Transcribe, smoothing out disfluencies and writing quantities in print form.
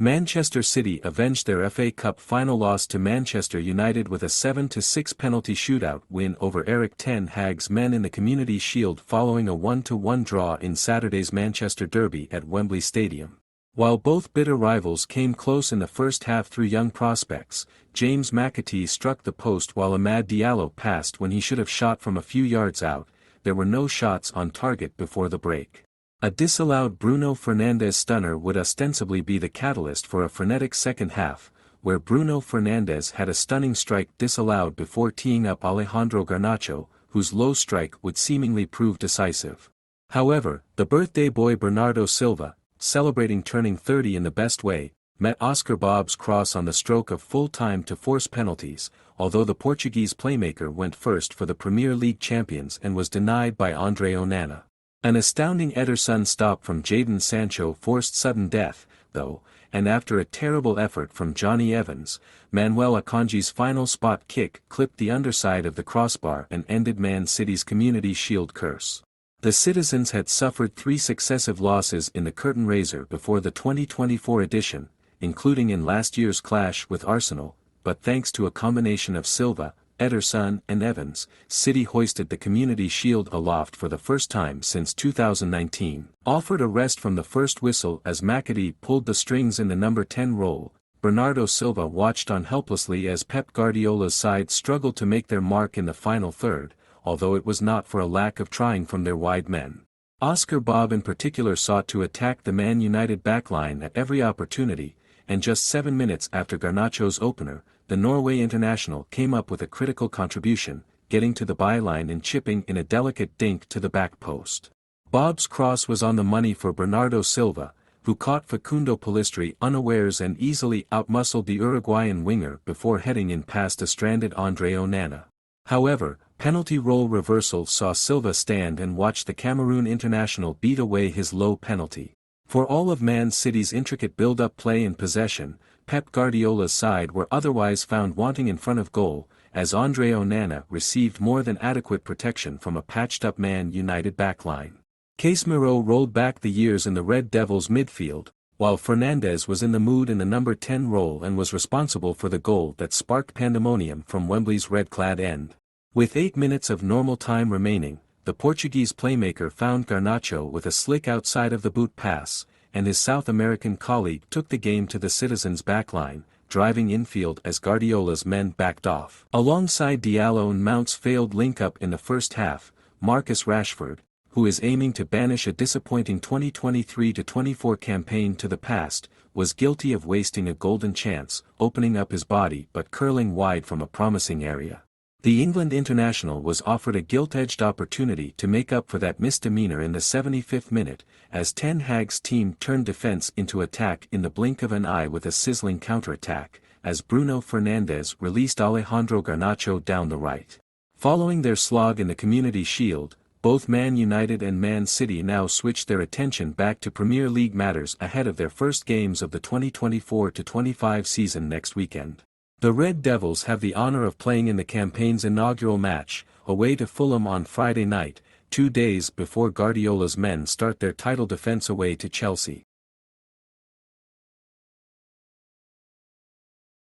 Manchester City avenged their FA Cup final loss to Manchester United with a 7-6 penalty shootout win over Erik ten Hag's men in the Community Shield following a 1-1 draw in Saturday's Manchester derby at Wembley Stadium. While both bitter rivals came close in the first half through young prospects, James McAtee struck the post while Amad Diallo passed when he should have shot from a few yards out. There were no shots on target before the break. A disallowed Bruno Fernandes stunner would ostensibly be the catalyst for a frenetic second half, where Bruno Fernandes had a stunning strike disallowed before teeing up Alejandro Garnacho, whose low strike would seemingly prove decisive. However, the birthday boy Bernardo Silva, celebrating turning 30 in the best way, met Oscar Bob's cross on the stroke of full time to force penalties, although the Portuguese playmaker went first for the Premier League champions and was denied by Andre Onana. An astounding Ederson stop from Jadon Sancho forced sudden death, though, and after a terrible effort from Jonny Evans, Manuel Akanji's final spot kick clipped the underside of the crossbar and ended Man City's Community Shield curse. The Citizens had suffered 3 successive losses in the curtain raiser before the 2024 edition, including in last year's clash with Arsenal, but thanks to a combination of Silva, Ederson and Evans, City hoisted the Community Shield aloft for the first time since 2019. Offered a rest from the first whistle as McAtee pulled the strings in the number 10 role, Bernardo Silva watched on helplessly as Pep Guardiola's side struggled to make their mark in the final third, although it was not for a lack of trying from their wide men. Oscar Bob in particular sought to attack the Man United backline at every opportunity, and just 7 minutes after Garnacho's opener, the Norway international came up with a critical contribution, getting to the byline and chipping in a delicate dink to the back post. Bob's cross was on the money for Bernardo Silva, who caught Facundo Pellistri unawares and easily outmuscled the Uruguayan winger before heading in past a stranded Andre Onana. However, penalty role reversal saw Silva stand and watch the Cameroon international beat away his low penalty. For all of Man City's intricate build-up play and possession, Pep Guardiola's side were otherwise found wanting in front of goal, as Andre Onana received more than adequate protection from a patched-up Man United backline. Casemiro rolled back the years in the Red Devils' midfield, while Fernandes was in the mood in the number 10 role and was responsible for the goal that sparked pandemonium from Wembley's red-clad end. With 8 minutes of normal time remaining, the Portuguese playmaker found Garnacho with a slick outside of the boot pass, and his South American colleague took the game to the Citizens' backline, driving infield as Guardiola's men backed off. Alongside Diallo and Mount's failed link-up in the first half, Marcus Rashford, who is aiming to banish a disappointing 2023-24 campaign to the past, was guilty of wasting a golden chance, opening up his body but curling wide from a promising area. The England international was offered a gilt-edged opportunity to make up for that misdemeanor in the 75th minute, as Ten Hag's team turned defense into attack in the blink of an eye with a sizzling counter-attack, as Bruno Fernandes released Alejandro Garnacho down the right. Following their slog in the Community Shield, both Man United and Man City now switched their attention back to Premier League matters ahead of their first games of the 2024-25 season next weekend. The Red Devils have the honor of playing in the campaign's inaugural match, away to Fulham on Friday night, 2 days before Guardiola's men start their title defense away to Chelsea.